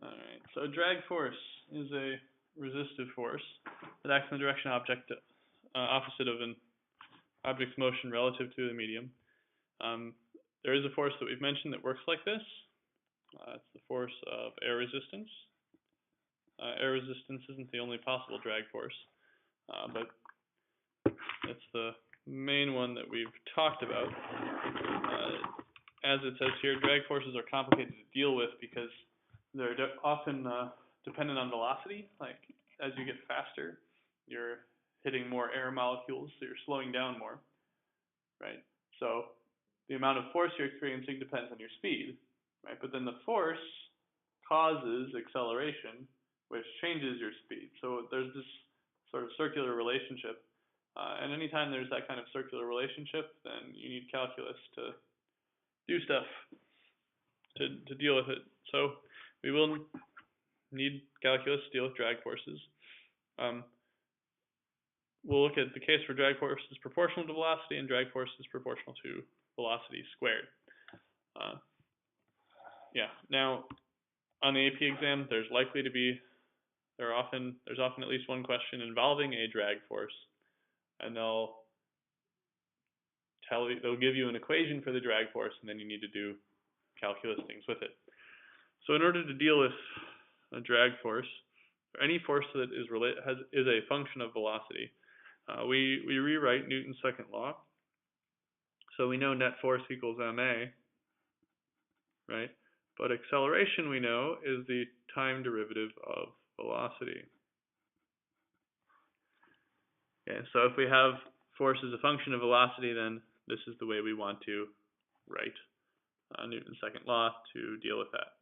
Alright, so drag force is a resistive force that acts in the direction object opposite of an object's motion relative to the medium. There is a force that we've mentioned that works like this. It's the force of air resistance. Air resistance isn't the only possible drag force, but it's the main one that we've talked about. As it says here, drag forces are complicated to deal with because they're often dependent on velocity. Like, as you get faster, you're hitting more air molecules, so you're slowing down more, right? So the amount of force you're experiencing depends on your speed, right? But then the force causes acceleration, which changes your speed. So there's this sort of circular relationship. And anytime there's that kind of circular relationship, then you need calculus to do stuff to deal with it. So we will need calculus to deal with drag forces. We'll look at the case where drag force is proportional to velocity and drag force is proportional to velocity squared. Now on the AP exam, there's often at least one question involving a drag force, and they'll give you an equation for the drag force, and then you need to do calculus things with it. So in order to deal with a drag force, or any force that is a function of velocity, we rewrite Newton's second law. So we know net force equals ma, right? But acceleration, we know, is the time derivative of velocity. Okay, so if we have force as a function of velocity, then this is the way we want to write Newton's second law to deal with that.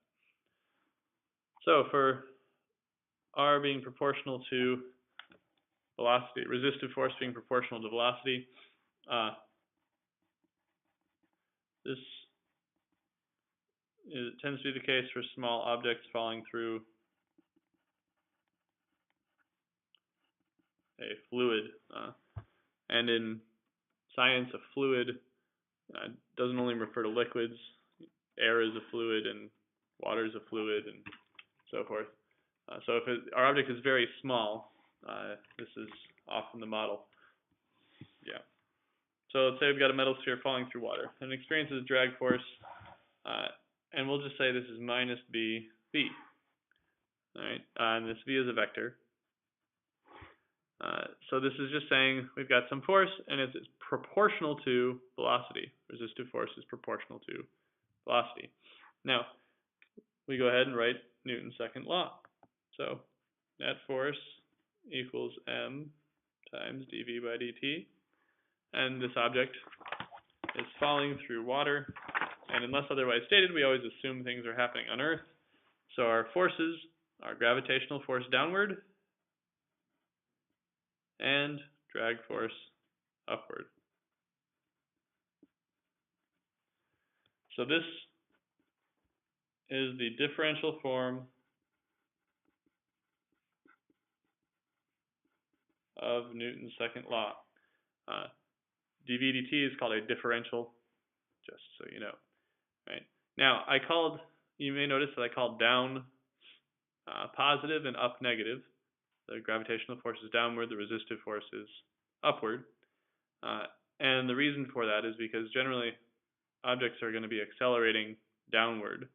So for R being proportional to velocity, resistive force being proportional to velocity, it tends to be the case for small objects falling through a fluid. And in science, a fluid doesn't only refer to liquids. Air is a fluid, and water is a fluid, and so forth. So if our object is very small, this is often the model. Yeah. So let's say we've got a metal sphere falling through water, and it experiences drag force, and we'll just say this is minus b. All right, and this v is a vector. So this is just saying we've got some force, and it's proportional to velocity. Resistive force is proportional to velocity. Now, we go ahead and write Newton's second law. So net force equals m times dv by dt. And this object is falling through water. And unless otherwise stated, we always assume things are happening on Earth. So our forces are gravitational force downward and drag force upward. So this is the differential form of Newton's second law. dv dt is called a differential, just so you know. Right? Now, you may notice that I called down positive and up negative. The gravitational force is downward, the resistive force is upward. And the reason for that is because generally objects are going to be accelerating downward.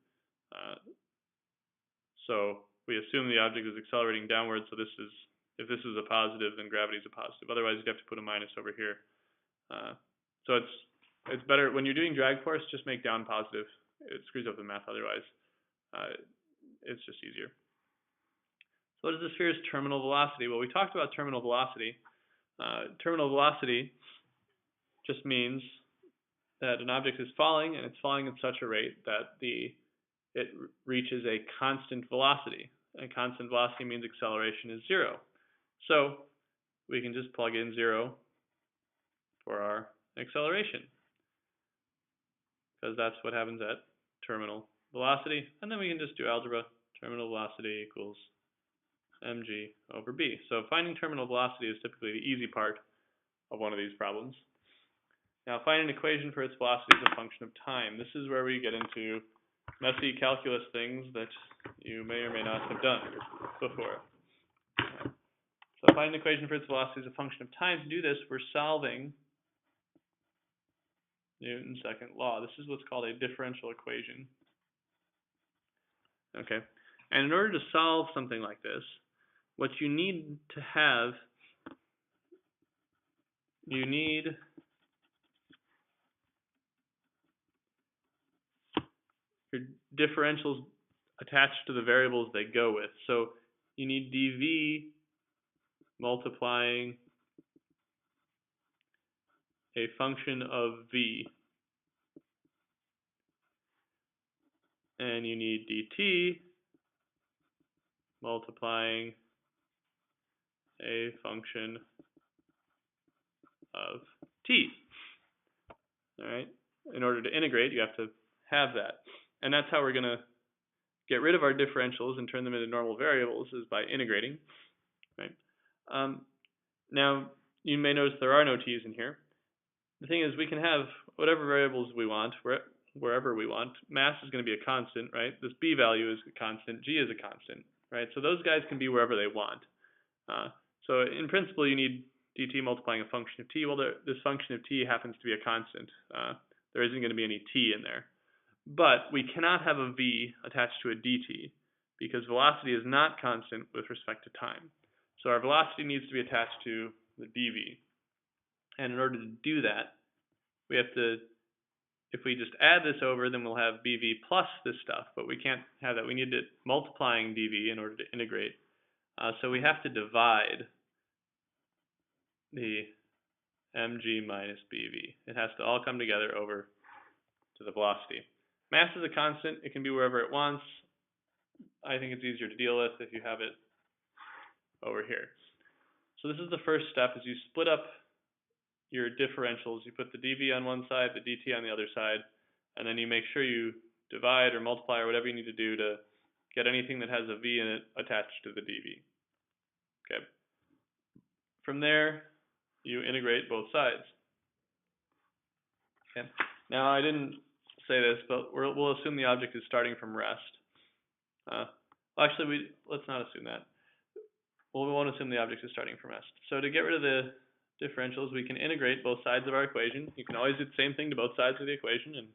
So we assume the object is accelerating downward, so if this is a positive, then gravity is a positive. Otherwise, you'd have to put a minus over here. So it's better, when you're doing drag force, just make down positive. It screws up the math otherwise. It's just easier. So what is the sphere's terminal velocity? Well, we talked about terminal velocity. Terminal velocity just means that an object is falling, and it's falling at such a rate that it reaches a constant velocity. And constant velocity means acceleration is 0. So we can just plug in 0 for our acceleration, because that's what happens at terminal velocity. And then we can just do algebra. Terminal velocity equals mg over b. So finding terminal velocity is typically the easy part of one of these problems. Now, find an equation for its velocity as a function of time. This is where we get into messy calculus things that you may or may not have done before. So find an equation for its velocity as a function of time. To do this, we're solving Newton's second law. This is what's called a differential equation. Okay, and in order to solve something like this, what you need to have, you need your differentials attached to the variables they go with. So you need dv multiplying a function of v, and you need dt multiplying a function of t. All right. In order to integrate, you have to have that, and that's how we're going to get rid of our differentials and turn them into normal variables, is by integrating. Right. Now you may notice there are no t's in here. The thing is, we can have whatever variables we want wherever we want. Mass is going to be a constant, right? This b value is a constant. G is a constant, right? So those guys can be wherever they want. So in principle, you need dt multiplying a function of t. Well, this function of t happens to be a constant. There isn't going to be any t in there. But we cannot have a v attached to a dt because velocity is not constant with respect to time. So our velocity needs to be attached to the dv. And in order to do that, we have to, if we just add this over, then we'll have bv plus this stuff, but we can't have that. We need it multiplying dv in order to integrate. So we have to divide the mg minus bv. It has to all come together over to the velocity. Mass is a constant. It can be wherever it wants. I think it's easier to deal with if you have it over here. So this is the first step, is you split up your differentials. You put the dv on one side, the dt on the other side, and then you make sure you divide or multiply or whatever you need to do to get anything that has a v in it attached to the dv. Okay. From there, you integrate both sides. Okay. Now I didn't say this, but we'll assume the object is starting from rest. Well, actually, let's not assume that. Well, we won't assume the object is starting from rest. So to get rid of the differentials, we can integrate both sides of our equation. You can always do the same thing to both sides of the equation and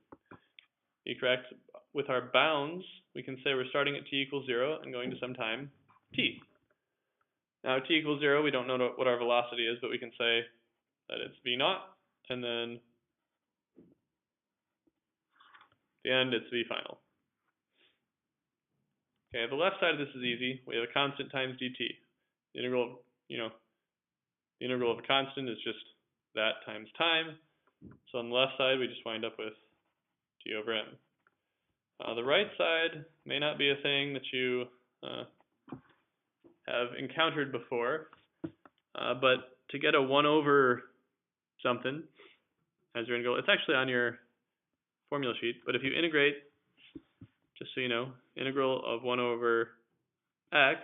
be correct. With our bounds, we can say we're starting at t equals 0 and going to some time t. Now at t equals 0, we don't know what our velocity is, but we can say that it's v naught, and then at the end it's v final. Okay, the left side of this is easy. We have a constant times dt. The integral, the integral of a constant is just that times time. So on the left side, we just wind up with t over m. The right side may not be a thing that you have encountered before, but to get a 1 over something as your integral, it's actually on your formula sheet, but if you integrate, just so you know, integral of 1 over x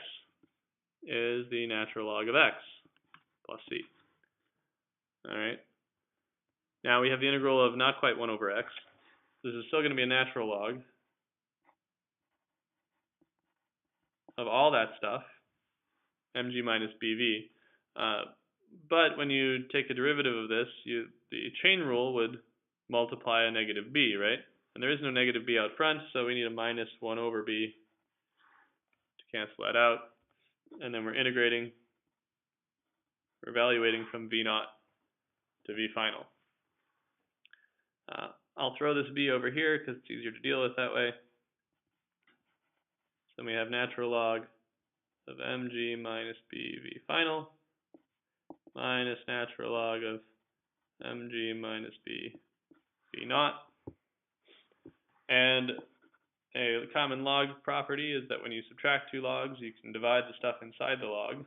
is the natural log of x plus c. All right. Now we have the integral of not quite 1 over x. This is still going to be a natural log of all that stuff, mg minus bv. But when you take a derivative of this, the chain rule would multiply a negative b, right? And there is no negative b out front, so we need a minus 1 over b to cancel that out. And then we're integrating, we're evaluating from v naught to v final. I'll throw this b over here because it's easier to deal with that way. So we have natural log of mg minus bv final minus natural log of mg minus b v naught. And a common log property is that when you subtract two logs, you can divide the stuff inside the log.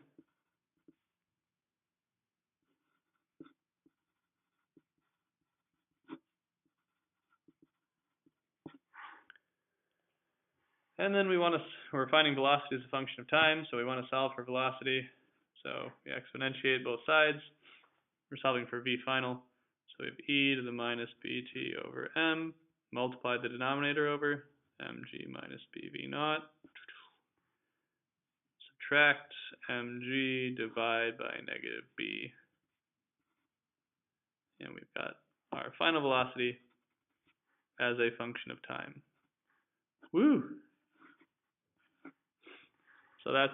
And then we're finding velocity as a function of time, so we want to solve for velocity. So we exponentiate both sides. We're solving for v final. So we have e to the minus bt over m, multiply the denominator over, mg minus bv naught. Subtract mg, divide by negative b. And we've got our final velocity as a function of time. Woo! So that's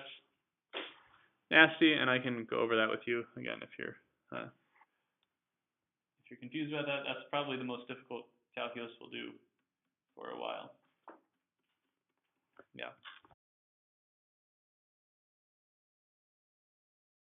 nasty, and I can go over that with you again if you're confused about that. That's probably the most difficult calculus we'll do for a while. Yeah.